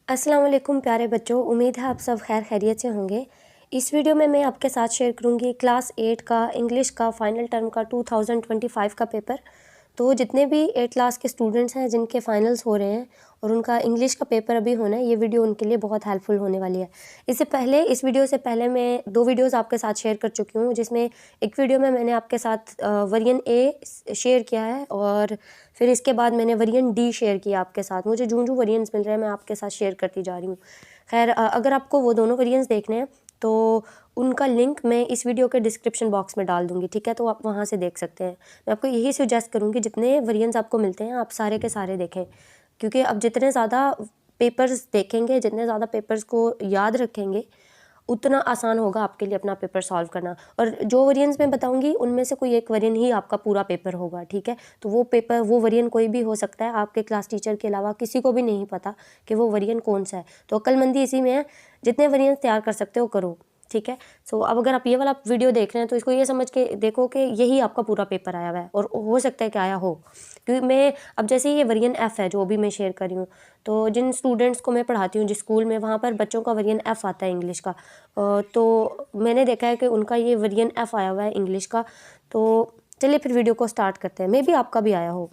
अस्सलाम वालेकुम प्यारे बच्चों, उम्मीद है आप सब खैर खैरियत से होंगे। इस वीडियो में मैं आपके साथ शेयर करूंगी क्लास 8 का इंग्लिश का फ़ाइनल टर्म का 2025 का पेपर। तो जितने भी 8 क्लास के स्टूडेंट्स हैं जिनके फाइनल्स हो रहे हैं और उनका इंग्लिश का पेपर अभी होना है, ये वीडियो उनके लिए बहुत हेल्पफुल होने वाली है। इस वीडियो से पहले मैं 2 वीडियोज़ आपके साथ शेयर कर चुकी हूँ, जिसमें एक वीडियो में मैंने आपके साथ वेरिएंट ए शेयर किया है और फिर इसके बाद मैंने वेरिएंट डी शेयर किया आपके साथ। मुझे जो वेरिएंट्स मिल रहे हैं मैं आपके साथ शेयर करती जा रही हूँ। खैर अगर आपको वो दोनों वेरिएंट्स देखने हैं तो उनका लिंक मैं इस वीडियो के डिस्क्रिप्शन बॉक्स में डाल दूँगी, ठीक है? तो आप वहाँ से देख सकते हैं। मैं आपको यही सजेस्ट करूँगी जितने वेरिएंट्स आपको मिलते हैं आप सारे के सारे देखें, क्योंकि अब जितने ज़्यादा पेपर्स देखेंगे, जितने ज़्यादा पेपर्स को याद रखेंगे, उतना आसान होगा आपके लिए अपना पेपर सॉल्व करना। और जो वेरिएंट्स मैं बताऊंगी उनमें से कोई एक वेरिएंट ही आपका पूरा पेपर होगा, ठीक है? तो वो वेरिएंट कोई भी हो सकता है, आपके क्लास टीचर के अलावा किसी को भी नहीं पता कि वो वेरिएंट कौन सा है। तो अक्लमंदी इसी में है, जितने वेरिएंट्स तैयार कर सकते हो करो, ठीक है? सो अब अगर आप ये वाला वीडियो देख रहे हैं तो इसको ये समझ के देखो कि यही आपका पूरा पेपर आया हुआ है, और हो सकता है कि आया हो, क्योंकि मैं अब जैसे ये वेरिएंट एफ़ है जो अभी मैं शेयर कर रही हूँ, तो जिन स्टूडेंट्स को मैं पढ़ाती हूँ जिस स्कूल में, वहाँ पर बच्चों का वेरिएंट एफ़ आता है इंग्लिश का। तो मैंने देखा है कि उनका ये वेरिएंट एफ़ आया हुआ है इंग्लिश का। तो चलिए फिर वीडियो को स्टार्ट करते हैं, मे बी आपका भी आया हो।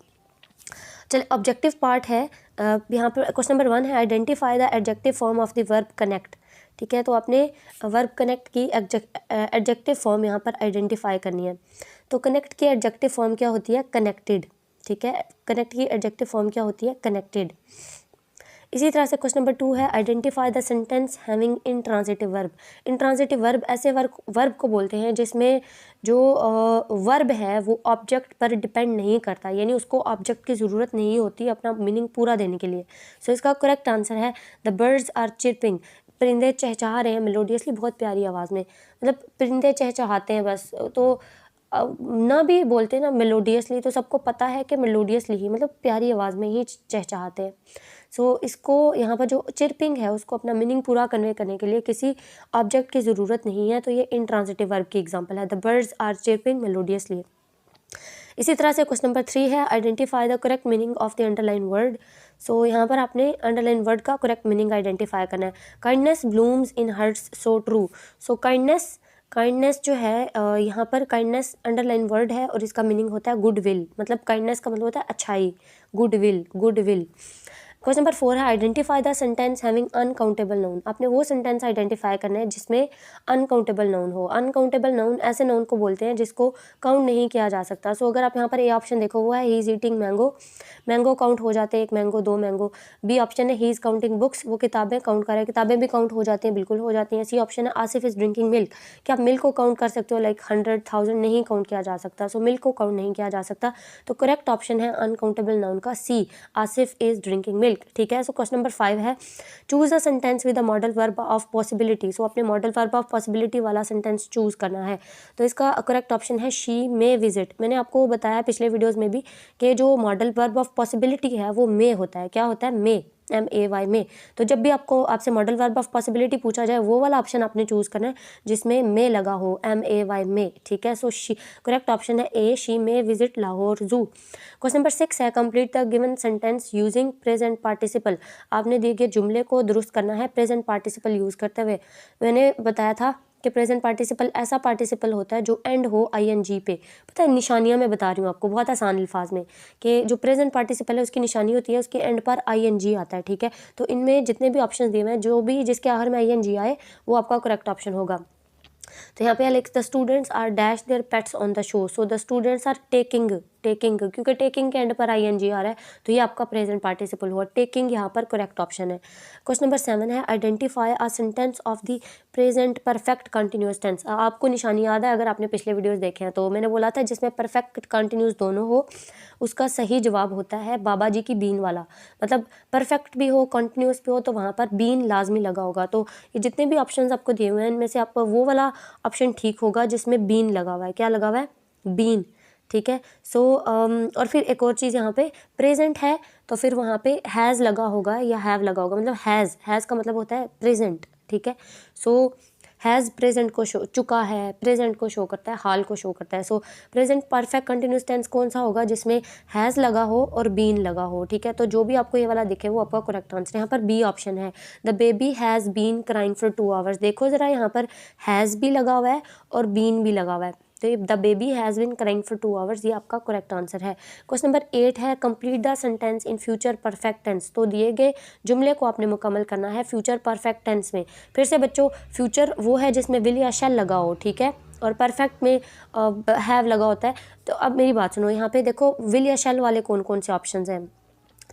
चलिए ऑब्जेक्टिव पार्ट है। यहाँ पर क्वेश्चन नंबर 1 है, identify the adjective form of the verb connect. ठीक है, तो आपने वर्ब कनेक्ट की एडजेक्टिव फॉर्म यहाँ पर आइडेंटिफाई करनी है। तो कनेक्ट की एडजेक्टिव फॉर्म क्या होती है? कनेक्टेड। ठीक है, कनेक्ट की एडजेक्टिव फॉर्म क्या होती है? कनेक्टेड। इसी तरह से क्वेश्चन नंबर 2 है, identify the sentence having intransitive verb. Intransitive verb ऐसे वर्ब को बोलते हैं जिसमें जो वर्ब है वो ऑब्जेक्ट पर डिपेंड नहीं करता, यानी उसको ऑब्जेक्ट की ज़रूरत नहीं होती अपना मीनिंग पूरा देने के लिए। सो इसका करेक्ट आंसर है द बर्ड्स आर चिरपिंग। परिंदे चहचहा रहे हैं मेलोडियसली, बहुत प्यारी आवाज़ में। मतलब परिंदे चहचहाते हैं बस, तो ना भी बोलते ना मेलोडियसली, तो सबको पता है कि मेलोडियसली ही मतलब प्यारी आवाज़ में ही चहचहाते हैं। सो इसको यहाँ पर जो चिरपिंग है उसको अपना मीनिंग पूरा कन्वे करने के लिए किसी ऑब्जेक्ट की ज़रूरत नहीं है, तो ये इंट्रांजिटिव वर्ब की एग्जांपल है, the birds are chirping melodiously. इसी तरह से क्वेश्चन नंबर 3 है, identify the correct meaning of the underline word. So यहाँ पर आपने अंडरलाइन वर्ड का करेक्ट मीनिंग आइडेंटिफाई करना है। Kindness blooms in hearts so true. So kindness जो है, यहाँ पर काइंडनेस अंडरलाइन वर्ड है और इसका मीनिंग होता है गुड विल। मतलब काइंडनेस का मतलब होता है अच्छाई, गुड विल। क्वेश्चन नंबर 4 है, identify the sentence having uncountable noun. आपने वो सेंटेंस आइडेंटिफाई करना है जिसमें अनकाउंटेबल नाउन हो। अनकाउंटेबल नाउन ऐसे नाउन को बोलते हैं जिसको काउंट नहीं किया जा सकता। सो अगर आप यहाँ पर ए ऑप्शन देखो, वो है he is eating mango. Mango count हो जाते हैं, 1 मैंगो 2 मैंगो। बी ऑप्शन है ही इज़ काउंटिंग बुक्स, वो किताबें काउंट कर रहे हैं, किताबें भी काउंट हो जाती हैं, बिल्कुल हो जाती हैं। सी ऑप्शन है आसिफ इज़ ड्रिंकिंग मिल्क। क्या आप मिल्क को काउंट कर सकते हो? लाइक 100,000 नहीं काउंट किया जा सकता, सो मिल्क को काउंट नहीं किया जा सकता। तो करेक्ट ऑप्शन है अनकाउंटेबल नाउन का C, Asif is drinking milk. ठीक है, सो क्वेश्चन नंबर 5 है, choose a sentence with a modal verb of possibility. So अपने मॉडल वर्ब ऑफ पॉसिबिलिटी वाला सेंटेंस चूज करना है। तो इसका करेक्ट ऑप्शन है शी मे विजिट। मैंने आपको बताया पिछले वीडियोस में भी कि जो मॉडल वर्ब ऑफ पॉसिबिलिटी है वो मे होता है। क्या होता है? मे, MAY में। तो जब भी आपसे मॉडल वर्ब ऑफ पॉसिबिलिटी पूछा जाए, वो वाला ऑप्शन आपने चूज करना है जिसमें मे लगा हो, MAY में। ठीक है, सो शी करेक्ट ऑप्शन है ए, शी मे विजिट लाहौर जू। क्वेश्चन नंबर 6 है, complete the given sentence using present participle. आपने दिए गए जुमले को दुरुस्त करना है प्रेजेंट पार्टिसिपल यूज करते हुए। मैंने बताया था कि प्रेजेंट पार्टिसिपल ऐसा पार्टिसिपल होता है जो एंड हो ING पे। पता है, निशानियाँ मैं बता रही हूँ आपको बहुत आसान अल्फाज में, कि जो प्रेजेंट पार्टिसिपल है उसकी निशानी होती है, उसके एंड पर ING आता है। ठीक है, तो इनमें जितने भी ऑप्शन दिए हुए हैं, जो भी जिसके आखिर में ING आए वो आपका करेक्ट ऑप्शन होगा। तो यहाँ पे the students are dash their pets on the show. So the students are taking, क्योंकि टेकिंग के एंड पर ING आ रहा है, तो ये आपका प्रेजेंट पार्टिसिपल हुआ। टेकिंग यहाँ पर करेक्ट ऑप्शन है। क्वेश्चन नंबर 7 है, identify a sentence of the present perfect continuous tense. आपको निशानी याद है अगर आपने पिछले वीडियोस देखे हैं, तो मैंने बोला था जिसमें परफेक्ट कंटिन्यूस दोनों हो उसका सही जवाब होता है बाबा जी की बीन वाला। मतलब परफेक्ट भी हो कंटिन्यूस भी हो तो वहाँ पर बीन लाजमी लगा होगा। तो ये जितने भी ऑप्शंस आपको दिए हुए हैं इनमें से आपको वो वाला ऑप्शन ठीक होगा जिसमें बीन लगा हुआ है। क्या लगा हुआ है? बीन। ठीक है, सो और फिर एक और चीज़, यहाँ पे प्रेजेंट है तो फिर वहाँ पे हैज़ लगा होगा या हैव लगा होगा। मतलब हैज़ का मतलब होता है प्रेजेंट। ठीक है, सो हैज़ प्रेजेंट को शो, चुका है प्रेजेंट को शो करता है, हाल को शो करता है। So present perfect continuous tense कौन सा होगा, जिसमें हैज़ लगा हो और बीन लगा हो, ठीक है। तो जो भी आपको ये वाला दिखे वो आपका करेक्ट आंसर। यहाँ पर बी ऑप्शन है, the baby has been crying for 2 hours. देखो ज़रा, यहाँ पर हैज़ भी लगा हुआ है और बीन भी लगा हुआ है, तो ये the baby has been crying for 2 hours, ये आपका करेक्ट आंसर है। क्वेश्चन नंबर 8 है, complete the sentence in future perfect tense. तो दिए गए जुमले को आपने मुकम्मल करना है फ्यूचर परफेक्ट टेंस में। फिर से बच्चों, फ्यूचर वो है जिसमें विल या शैल लगा हो, ठीक है, और परफेक्ट में हैव लगा होता है। तो अब मेरी बात सुनो, यहाँ पे देखो विल या शैल वाले कौन कौन से ऑप्शन हैं।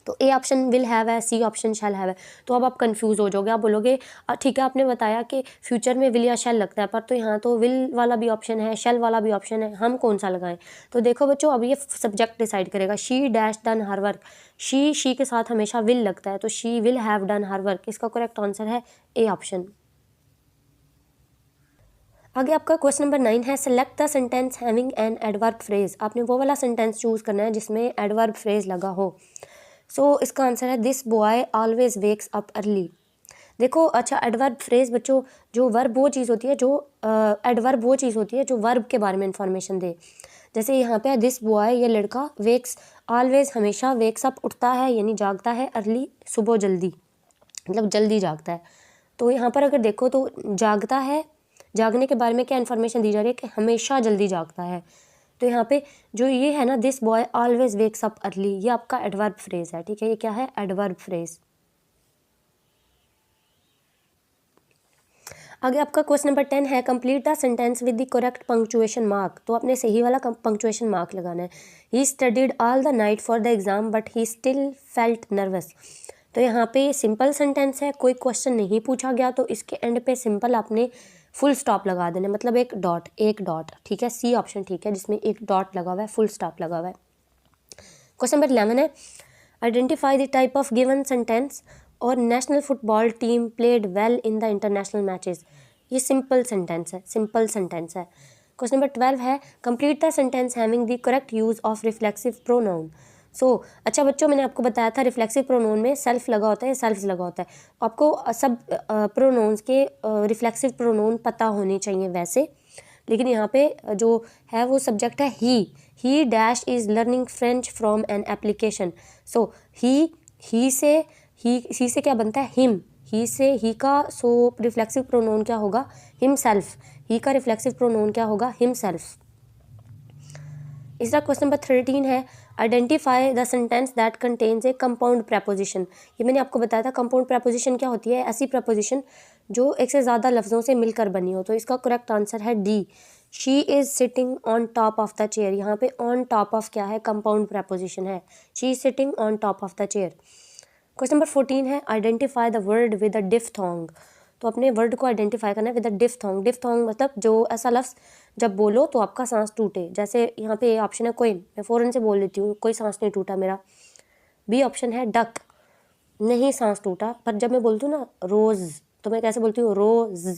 तो ए ऑप्शन विल हैव है, सी ऑप्शन शैल हैव है। तो अब आप कंफ्यूज हो जाओगे, आप बोलोगे ठीक है आपने बताया कि फ्यूचर में विल या शैल लगता है, पर तो यहाँ तो विल वाला भी ऑप्शन है, शैल वाला भी ऑप्शन है, हम कौन सा लगाएं। तो देखो बच्चों, अब ये सब्जेक्ट डिसाइड करेगा। She dash done her work, she के साथ हमेशा विल लगता है, तो she will have done her work, इसका करेक्ट आंसर है ए ऑप्शन। आगे आपका क्वेश्चन नंबर 9 है, select the sentence having an adverb phrase. आपने वो वाला सेंटेंस चूज करना है जिसमें एडवर्ब फ्रेज लगा हो। सो इसका आंसर है, this boy always wakes up early. देखो, अच्छा, एडवर्ब फ्रेज बच्चों, जो वर्ब वो चीज़ होती है, जो एडवर्ब वो चीज़ होती है जो वर्ब के बारे में इंफॉर्मेशन दे। जैसे यहाँ पे दिस बॉय, ये लड़का, वेक्स ऑलवेज हमेशा, वेक्स अप उठता है यानी जागता है, अर्ली सुबह जल्दी, मतलब जल्दी जागता है। तो यहाँ पर अगर देखो तो जागता है, जागने के बारे में क्या इन्फॉर्मेशन दी जा रही है कि हमेशा जल्दी जागता है। तो यहाँ पे जो ये है ना, this boy always wakes up early, ये आपका एडवर्ब फ्रेज है, ठीक है, ये क्या है, एडवर्ब फ्रेज। आगे आपका क्वेश्चन नंबर 10 है, complete the sentence with the correct punctuation mark. तो आपने सही वाला पंक्चुएशन मार्क लगाना है। He studied all the night for the exam but he still felt nervous. तो यहाँ पे सिंपल सेंटेंस है, कोई क्वेश्चन नहीं पूछा गया, तो इसके एंड पे सिंपल आपने फुल स्टॉप लगा देना, मतलब एक डॉट, ठीक है, सी ऑप्शन ठीक है, जिसमें एक डॉट लगा हुआ है, फुल स्टॉप लगा हुआ है। क्वेश्चन नंबर 11 है, identify the type of given sentence our national football team played well in the international matches. ये सिंपल सेंटेंस है, सिंपल सेंटेंस है। क्वेश्चन नंबर 12 है, complete the sentence having the correct use of reflexive pronoun. So अच्छा बच्चों, मैंने आपको बताया था रिफ्लेक्सिव प्रोनाउन में सेल्फ लगा होता है या सेल्फ्स लगा होता है। आपको सब प्रोनाउंस के रिफ्लेक्सिव प्रोनाउन पता होने चाहिए वैसे, लेकिन यहाँ पे जो है वो सब्जेक्ट है he dash is learning French from an application. So he से क्या बनता है, हिम, ही से ही का, सो रिफ्लेक्सिव प्रोनाउन क्या होगा, हिमसेल्फ, ही का रिफ्लेक्सिव प्रोनाउन क्या होगा, हिमसेल्फ। इसका क्वेश्चन नंबर 13 है, identify the sentence that contains A compound preposition. ये मैंने आपको बताया था, कंपाउंड प्रपोजिशन क्या होती है, ऐसी प्रपोजिशन जो एक से ज़्यादा लफ्ज़ों से मिलकर बनी हो। तो इसका करेक्ट आंसर है D, she is sitting on top of the chair. यहाँ पे ऑन टॉप ऑफ क्या है, कंपाउंड प्रपोजिशन है, she is sitting on top of the chair. Question number 14 है, identify the word with a diphthong. तो अपने word को identify करना है विद अ डिफ्थोंग। डिफ्थोंग मतलब जो ऐसा लफ्ज़ जब बोलो तो आपका सांस टूटे। जैसे यहाँ पे ऑप्शन है कोइन, मैं फ़ौरन से बोल देती हूँ कोई सांस नहीं टूटा मेरा। बी ऑप्शन है डक, नहीं सांस टूटा, पर जब मैं बोलती हूँ ना रोज़, तो मैं कैसे बोलती हूँ, रोज़,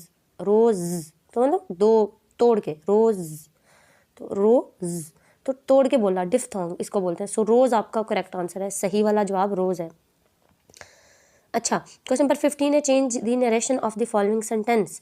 तो मतलब दो तोड़ के, रोज़, तो रोज़, तो तोड़ के बोला, डिफ्थोंग इसको बोलते हैं। सो रोज़ आपका करेक्ट आंसर है, सही वाला जवाब रोज़ है। अच्छा, क्वेश्चन नंबर 15 है, change the narration of the following sentence.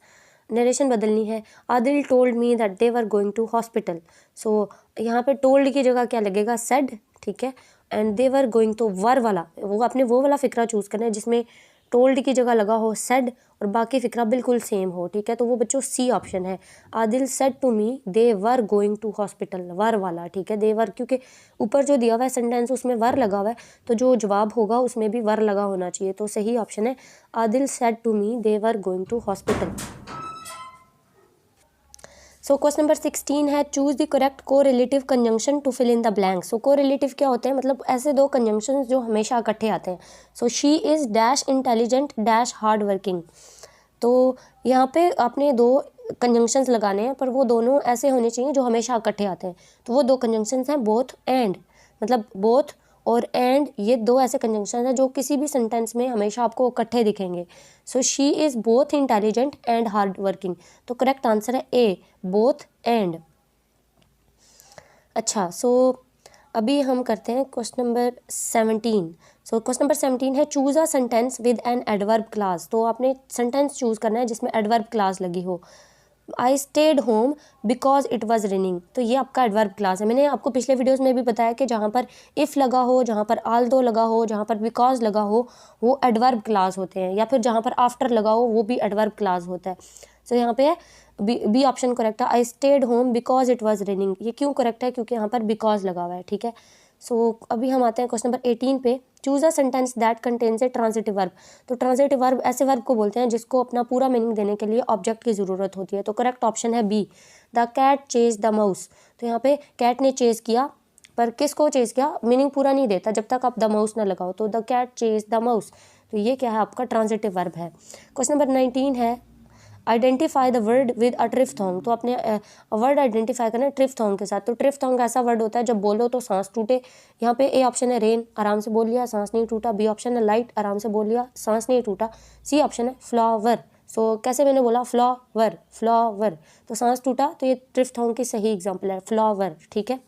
Narration बदलनी है। Adil told me that they were going to hospital. So यहाँ पे टोल्ड की जगह क्या लगेगा, सेड, ठीक है, एंड दे वर गोइंग, तो वर वाला, वो आपने वो वाला फिक्रा चूज़ करना है जिसमें टोल्ड की जगह लगा हो सेड और बाकी फिक्रा बिल्कुल सेम हो, ठीक है। तो वो बच्चों सी ऑप्शन है, Adil said to me they were going to hospital, were वाला, ठीक है, दे वर, क्योंकि ऊपर जो दिया हुआ है सेंटेंस उसमें वर लगा हुआ है, तो जो जवाब होगा उसमें भी वर लगा होना चाहिए। तो सही ऑप्शन है, Adil said to me they were going to hospital. So question number 16 है, choose the correct correlative conjunction to fill in the blank. So correlative क्या होते हैं, मतलब ऐसे दो कंजंक्शन जो हमेशा इकट्ठे आते हैं। So she is dash intelligent dash hard working. तो यहाँ पे आपने दो कंजंक्शंस लगाने हैं, पर वो दोनों ऐसे होने चाहिए जो हमेशा इकट्ठे आते हैं। तो वो दो कंजंक्शंस हैं बोथ एंड, मतलब बोथ और एंड, ये दो ऐसे कंजंक्शन हैं जो किसी भी सेंटेंस में हमेशा आपको इकट्ठे दिखेंगे। So she is both intelligent and hard working, तो करेक्ट आंसर है ए, बोथ एंड। अच्छा, सो अभी हम करते हैं क्वेश्चन नंबर 17। सो क्वेश्चन नंबर 17 है choose a sentence with an adverb class. तो आपने सेंटेंस चूज़ करना है जिसमें एडवर्ब क्लास लगी हो। I stayed home because it was raining, तो ये आपका एडवर्ब क्लास है। मैंने आपको पिछले वीडियोस में भी बताया कि जहाँ पर इफ़ लगा हो, जहाँ पर आल्दो लगा हो, जहाँ पर बिकॉज लगा हो, वो एडवर्ब क्लास होते हैं, या फिर जहाँ पर आफ्टर लगा हो वो भी एडवर्ब क्लास होता है। सो यहाँ पे है बी ऑप्शन करेक्ट है। I stayed home because it was raining, ये क्यों करेक्ट है? क्योंकि यहाँ पर बिकॉज लगा हुआ है, ठीक है। सो अभी हम आते हैं क्वेश्चन नंबर 18 पे। Choose a sentence that contains A transitive verb. तो ट्रांजिटिव वर्ब ऐसे वर्ब को बोलते हैं जिसको अपना पूरा मीनिंग देने के लिए ऑब्जेक्ट की ज़रूरत होती है। तो करेक्ट ऑप्शन है b, the cat chase the mouse. तो यहाँ पे कैट ने चेज किया, पर किसको चेज किया? मीनिंग पूरा नहीं देता जब तक आप द माउस ना लगाओ। तो the cat chase the mouse, तो ये क्या है? आपका ट्रांजिटिव वर्ब है। क्वेश्चन नंबर 19 है identify the word with a triphthong. तो अपने वर्ड आइडेंटिफाई करना है ट्रिफ्थॉन्ग के साथ। तो ट्रिफ्थॉन्ग ऐसा वर्ड होता है जब बोलो तो सांस टूटे। यहाँ पे ए ऑप्शन है रेन, आराम से बोल लिया, सांस नहीं टूटा। बी ऑप्शन है लाइट, आराम से बोल लिया, सांस नहीं टूटा। सी ऑप्शन है फ्लावर। सो कैसे मैंने बोला? फ्लावर, फ्लावर, तो सांस टूटा, तो ये ट्रिफ्थॉन्ग की सही एग्जाम्पल है, फ्लावर, ठीक है।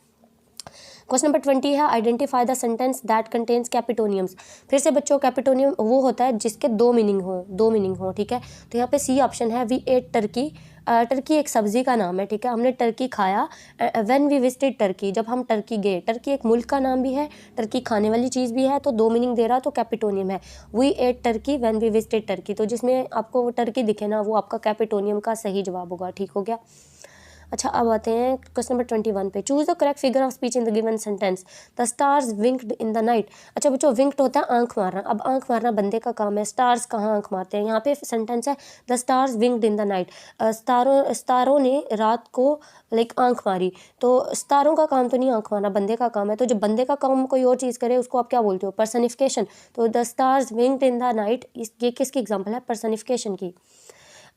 क्वेश्चन नंबर 20 है identify the sentence that contains capitonyms. फिर से बच्चों, कैपिटोनियम वो होता है जिसके दो मीनिंग हो, ठीक है। तो यहाँ पे सी ऑप्शन है वी एट टर्की। टर्की एक सब्जी का नाम है, ठीक है, हमने टर्की खाया। व्हेन वी विजिटेड टर्की, जब हम टर्की गए। टर्की एक मुल्क का नाम भी है, टर्की खाने वाली चीज़ भी है, तो दो मीनिंग दे रहा, तो कैपिटोनियम है। We ate turkey when we visited Turkey, तो जिसमें आपको वो टर्की दिखे ना, वो आपका कैपिटोनियम का सही जवाब होगा, ठीक हो गया। अच्छा, अब आते हैं क्वेश्चन नंबर 21 पे। Choose the correct figure of speech in the given sentence. The stars winked in the night. अच्छा बच्चों, विंक्ड होता है आंख मारना। अब आंख मारना बंदे का काम है, स्टार्स कहाँ आंख मारते हैं? यहाँ पे सेंटेंस है the stars winked in the night. सितारों ने रात को आंख मारी। तो सितारों का काम तो नहीं आंख मारना, बंदे का काम है। तो जब बंदे का काम कोई और चीज़ करे उसको आप क्या बोलते हो? पर्सनिफिकेशन। तो the stars winked in the night, ये किसकी एग्जाम्पल है? पर्सनिफिकेशन की।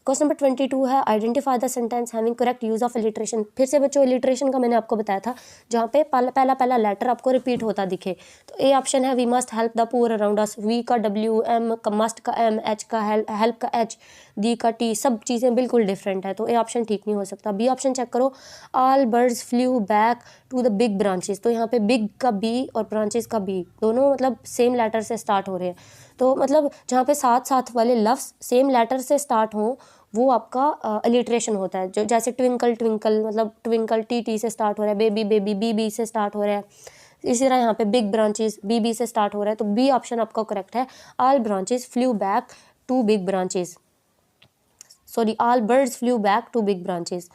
क्वेश्चन नंबर 22 है identify the sentence having correct use of alliteration. फिर से बच्चों, इलिट्रेशन का मैंने आपको बताया था, जहाँ पे पहला लेटर आपको रिपीट होता दिखे। तो ए ऑप्शन है we must help the poor around us. We का W, एम का मस्ट का M, H का हेल्प का H, डी का T, सब चीज़ें बिल्कुल डिफरेंट है, तो ए ऑप्शन ठीक नहीं हो सकता। बी ऑप्शन चेक करो, all birds flew back to the big branches. तो यहाँ पे बिग का B और ब्रांचेस का B दोनों मतलब सेम लेटर से स्टार्ट हो रहे हैं। तो मतलब जहाँ पे साथ साथ वाले लफ्ज़ सेम लेटर से स्टार्ट हों वो आपका अलिट्रेशन होता है। जो जैसे ट्विंकल ट्विंकल, मतलब ट्विंकल टी से स्टार्ट हो रहा है, बेबी बेबी बी से स्टार्ट हो रहा है। इसी तरह यहाँ पे बिग ब्रांचेस बी से स्टार्ट हो रहा है, तो बी ऑप्शन आपका करेक्ट है। All branches flew back to big branches, sorry, all birds flew back to big branches.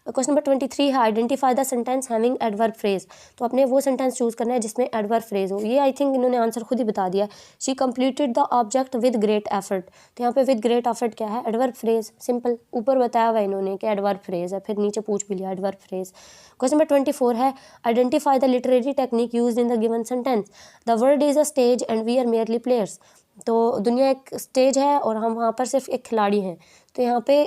Question number 23 है identify the sentence having adverb phrase. तो आपने वो सेंटेंस चूज करना है जिसमें एडवर्ब फ्रेज हो। ये आई थिंक इन्होंने आंसर खुद ही बता दिया। She completed the object with great effort. तो यहाँ पे विद ग्रेट एफर्ट क्या है? एडवर्ब फ्रेज, सिंपल, ऊपर बताया हुआ इन्होंने कि एडवर्ब फ्रेज है, फिर नीचे पूछ भी लिया एडवर्ब फ्रेज। क्वेश्चन नंबर 24 है identify the literary technique use in the given sentence. The world is a stage and we are merely players. तो दुनिया एक स्टेज है और हम वहाँ पर सिर्फ एक खिलाड़ी हैं। तो यहाँ पे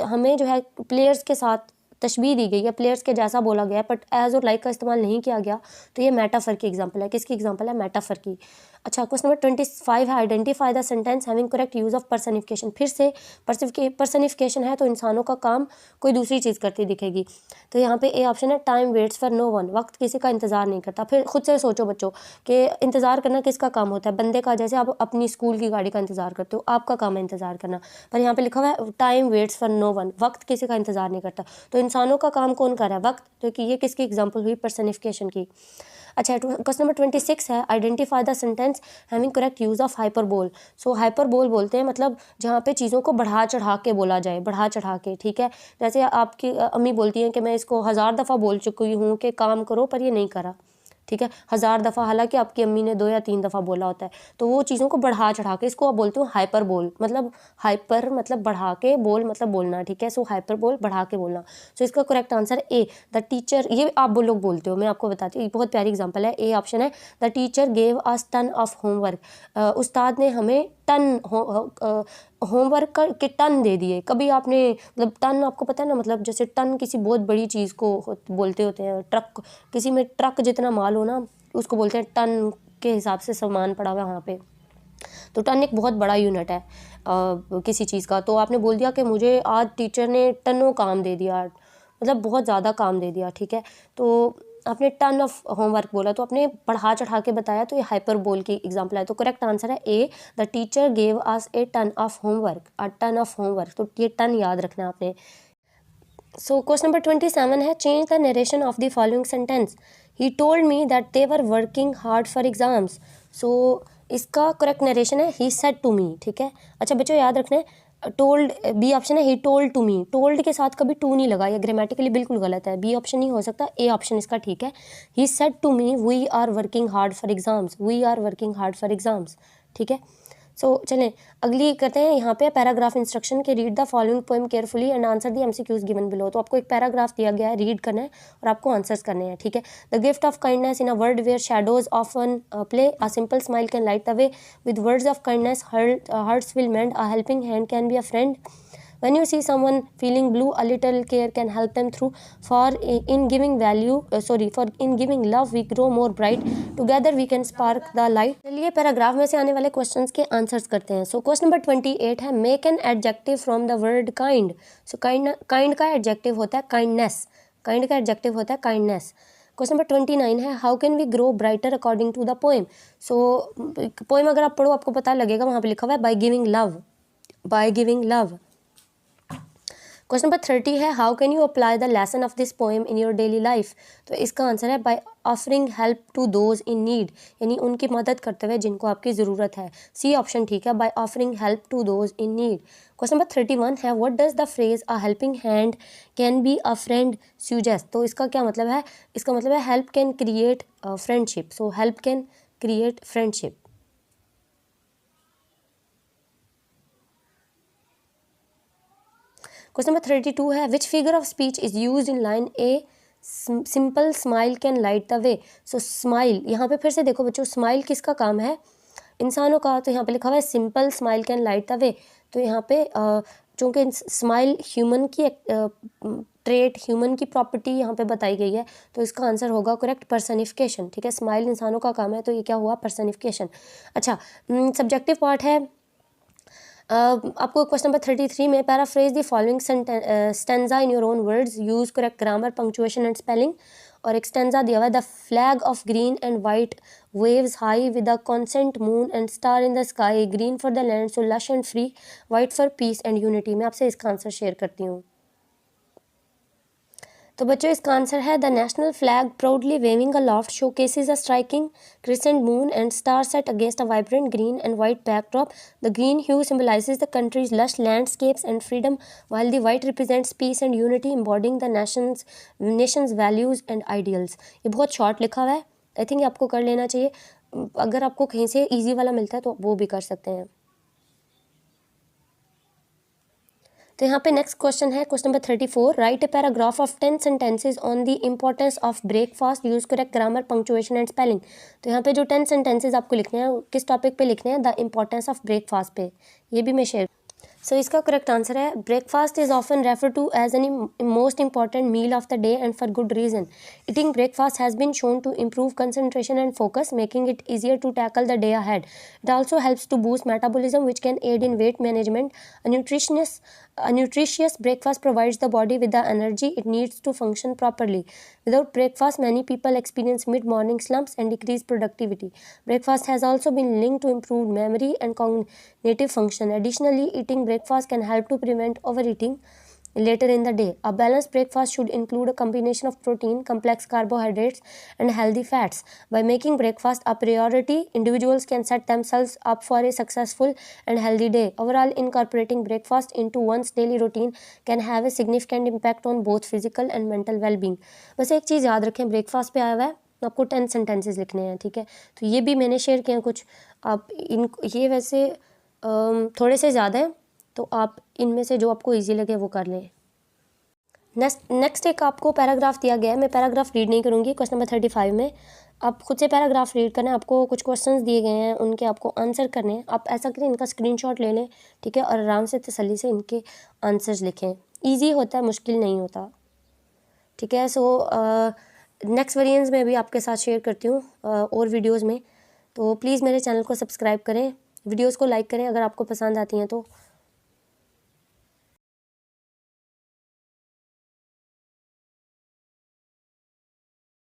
हमें जो है प्लेयर्स के साथ तशबीह दी गई है, प्लेयर्स के जैसा बोला गया है, बट एज और लाइक का इस्तेमाल नहीं किया गया। तो ये मेटाफर की एग्जांपल है। किसकी एग्जांपल है? मेटाफर की। अच्छा, क्वेश्चन नंबर 25 है identify the sentence having correct use of personification. फिर से पर्सनिफिकेशन है तो इंसानों का काम कोई दूसरी चीज़ करती दिखेगी। तो यहाँ पे ए ऑप्शन है time waits for no one. वक्त किसी का इंतजार नहीं करता। फिर खुद से सोचो बच्चों कि इंतज़ार करना किसका काम होता है? बंदे का। जैसे आप अपनी स्कूल की गाड़ी का इंतजार करते हो, आपका काम है इंतजार करना, पर यहाँ पे लिखा हुआ है time waits for no one, वक्त किसी का इंतजार नहीं करता। तो इंसानों का काम कौन कर रहा है? वक्त। तो कि ये किसकी एग्जांपल हुई? पर्सनिफिकेशन की। अच्छा, क्वेश्चन नंबर 26 है identify the sentence having correct use of hyperbole. So hyperbole बोलते हैं मतलब जहाँ पे चीज़ों को बढ़ा चढ़ा के बोला जाए, बढ़ा चढ़ा के, ठीक है। जैसे आपकी अम्मी बोलती हैं कि मैं इसको 1000 दफ़ा बोल चुकी हूँ कि काम करो, पर ये नहीं करा, ठीक है, 1000 दफ़ा, हालांकि आपकी अम्मी ने 2 या 3 दफ़ा बोला होता है। तो वो चीज़ों को बढ़ा चढ़ा के, इसको आप बोलते हो हाइपर बोल। मतलब हाइपर मतलब बढ़ा के, बोल मतलब बोलना, ठीक है। सो हाइपर बोल, बढ़ा के बोलना। सो इसका correct answer A, the teacher. ये आप लोग बोलते हो, मैं आपको बताती हूँ, बहुत प्यारी एग्जाम्पल है। ए ऑप्शन है the teacher gave us ton of homework. उस्ताद ने हमें टन होमवर्क के टन दे दिए। कभी आपने मतलब टन, आपको पता है ना, मतलब जैसे टन किसी बहुत बड़ी चीज़ को बोलते होते हैं। ट्रक, किसी में ट्रक जितना माल हो ना, उसको बोलते हैं टन के हिसाब से सामान पड़ा हुआ है वहाँ पे। तो टन एक बहुत बड़ा यूनिट है किसी चीज़ का। तो आपने बोल दिया कि मुझे आज टीचर ने टनों काम दे दिया, मतलब बहुत ज़्यादा काम दे दिया, ठीक है। तो आपने टन ऑफ होमवर्क बोला तो आपने बढ़ा चढ़ा के बताया, तो ये हाइपरबोल की एग्जांपल है। तो करेक्ट आंसर है A, the teacher gave us a ton of homework, a ton of homework. तो ये टन याद रखना है आपने। सो क्वेश्चन नंबर 27 है, change the narration of the following sentence. He told me that they were working hard for exams. So इसका correct narration है he said to मी, ठीक है। अच्छा बच्चों याद रखना है, टोल्ड बी ऑप्शन है, he told to me. Told के साथ कभी टू नहीं लगा, ये ग्रामेटिकली बिल्कुल गलत है, बी ऑप्शन नहीं हो सकता, ए ऑप्शन इसका ठीक है। He said to me we are working hard for exams, we are working hard for exams, ठीक है। सो चलें अगली करते हैं। यहाँ पे पैराग्राफ इंस्ट्रक्शन के, read the following poem carefully and answer the MCQs given below. तो आपको एक पैराग्राफ दिया गया है, रीड करना है और आपको आंसर्स करने हैं, ठीक है। The gift of kindness in a world where shadows often play, a simple smile can light the way, with words of kindness hearts will mend, a helping hand can be a friend. When you see someone feeling blue, a little care can help them through. For in giving love we grow more bright. Together we can spark the light. चलिए paragraph में से आने वाले questions के answers करते हैं। सो question number 28 है, make an adjective from the word kind. So kind का एडजेक्टिव होता है काइंडनेस, काइंड का एडजेक्टिव होता है काइंडनेस। क्वेश्चन नंबर 29 है, how can we grow brighter according to the poem. So poem अगर आप पढ़ो आपको पता लगेगा, वहाँ पे लिखा हुआ है by giving love, by giving love. Question number 30 है, how can you apply the lesson of this poem in your daily life. तो इसका आंसर है by offering help to those in need, यानी उनकी मदद करते हुए जिनको आपकी ज़रूरत है, सी ऑप्शन ठीक है, by offering help to those in need. Question number 31 है, what does the phrase a helping hand can be a friend suggest. तो इसका क्या मतलब है, इसका मतलब है help can create friendship. So help can create friendship. Question number 32 है, which figure of speech is used in line a, simple smile can light the way. So smile, यहाँ पे फिर से देखो बच्चों, स्माइल किसका काम है, इंसानों का। तो यहाँ पे लिखा हुआ है simple smile can light the वे। तो यहाँ पे चूँकि स्माइल ह्यूमन की ट्रेट, ह्यूमन की प्रॉपर्टी यहाँ पे बताई गई है, तो इसका आंसर होगा करेक्ट पर्सनिफिकेशन, ठीक है। स्माइल इंसानों का काम है, तो ये क्या हुआ, पर्सनिफिकेशन। अच्छा सब्जेक्टिव पार्ट है। आपको क्वेश्चन नंबर 33 में, paraphrase the following stanza in your own words, use correct grammar, punctuation and spelling. और एक स्टेंजा दिया हुआ है, the flag of green and white waves high with a crescent moon and star in the sky, green for the land so lush and free, white for peace and unity. मैं आपसे इसका answer share करती हूँ। तो बच्चों इसका answer है, the national flag proudly waving aloft showcases a striking crescent moon and star set against a vibrant green and white backdrop. The green hue symbolizes the country's lush landscapes and freedom, while the white represents peace and unity, embodying the nation's values and ideals। ये बहुत short लिखा हुआ है, I think आपको कर लेना चाहिए। अगर आपको कहीं से ईजी वाला मिलता है तो वो भी कर सकते हैं। तो यहाँ पे नेक्स्ट क्वेश्चन है, question number 34, right a paragraph of 10 sentences on the importance of breakfast, use correct grammar, punctuation and spelling. तो यहाँ पे जो 10 सेंटेंसेज आपको लिखने हैं, किस टॉपिक पे लिखने हैं, द इंपॉर्टेंस ऑफ ब्रेकफास्ट पे, ये भी मैं शेयर। सो इसका करेक्ट आंसर है, breakfast is often refer to as an most important meal of the day and for good reason. Eating breakfast has been shown to improve concentration and focus, making it easier to tackle the day ahead. It also helps to boost metabolism, which can aid in weight management. A nutritious breakfast provides the body with the energy it needs to function properly. Without breakfast, many people experience mid-morning slumps and decreased productivity. Breakfast has also been linked to improved memory and cognitive function. Additionally, eating breakfast can help to prevent overeating later in the day. A balanced breakfast should include a combination of protein, complex carbohydrates, and healthy fats. By making breakfast a priority, individuals can set themselves up for a successful and healthy day. Overall, incorporating breakfast into one's daily routine can have a significant impact on both physical and mental well-being. बस एक चीज़ याद रखें, breakfast पे आया हुआ है, आपको 10 sentences लिखने हैं, ठीक है। तो ये भी मैंने शेयर किए हैं कुछ, आप ये वैसे थोड़े से ज़्यादा हैं, तो आप इनमें से जो आपको इजी लगे वो कर लें। नेक्स्ट एक आपको पैराग्राफ दिया गया है, मैं पैराग्राफ रीड नहीं करूँगी। क्वेश्चन नंबर 35 में आप खुद से पैराग्राफ रीड करना है, आपको कुछ क्वेश्चंस दिए गए हैं, उनके आपको आंसर करने हैं। आप ऐसा करें, इनका स्क्रीनशॉट ले लें, ठीक है, और आराम से तसल्ली से इनके आंसर्स लिखें। ईजी होता है, मुश्किल नहीं होता, ठीक है। सो नेक्स्ट वेरिएंट्स में भी आपके साथ शेयर करती हूँ और वीडियोज़ में। तो प्लीज़ मेरे चैनल को सब्सक्राइब करें, वीडियोज़ को लाइक करें अगर आपको पसंद आती हैं तो।